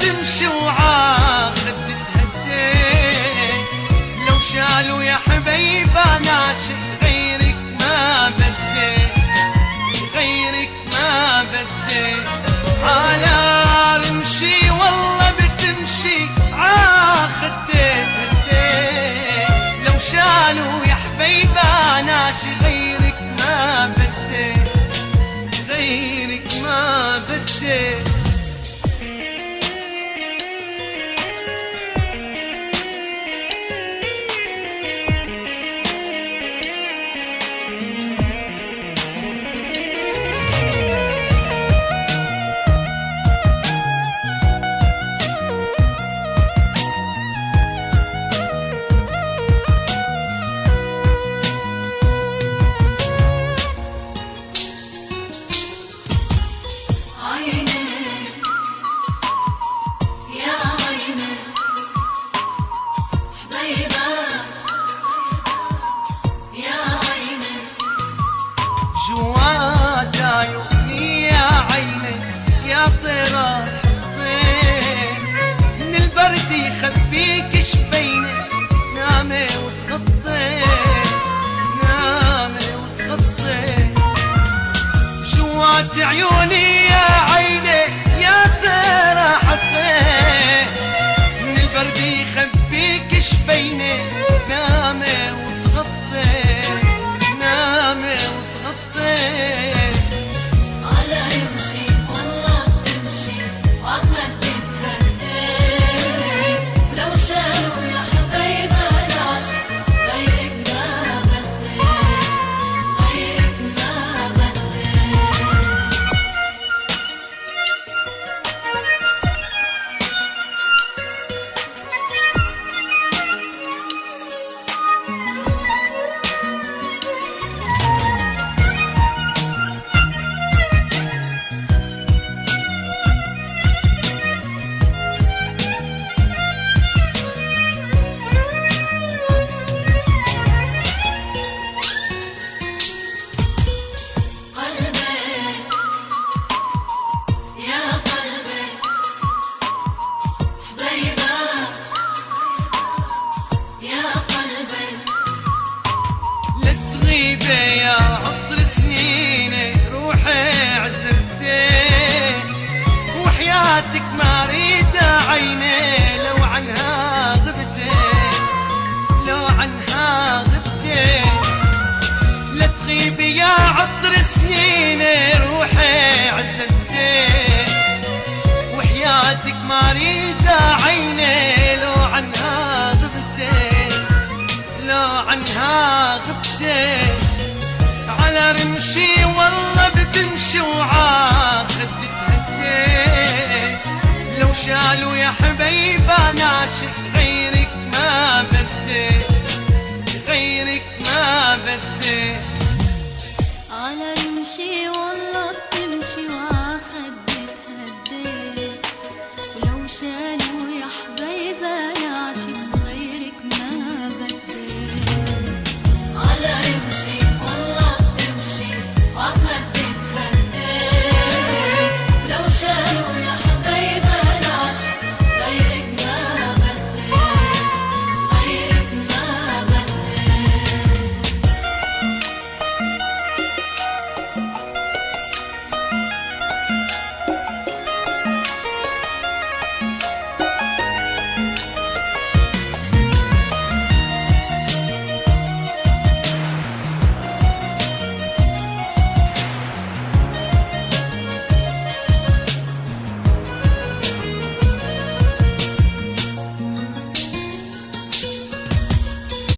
بتمشي وعاخد تتهدي، لو شالوا يا حبيبة ناشئ غيرك ما بدي، غيرك ما بدي. على رمشي والله بتمشي عاخد تتهدي، لو شالوا يا حبيبة ناشئ غيرك ما بدي، غيرك ما بدي. جواد عيوني يا عيني يا طيرة طير، من البرد يخبيك شفيني، نامي وتغطي، نامي وتغطي. جواد عيوني يا عيني يا طيرة طير، من البرد يخبيك شفيني، نامي وتغطي، نامي وتغطي. على رمشي والله بتمشي وعقلك بتهدي، لو شالوا يا حبيبة ناشئ غيرك ما بدي، غيرك ما بدي. يا عطر سنيني روحي عزبتي، وحياتك ما اريد عيني، لو عنها غبتي، لو عنها غبتي. لا تغيبي يا عطر سنيني روحي عزبتي، وحياتك ما اريد عيني، لو عنها غبتي، لو عنها غبتي. على رمشي والله بتمشي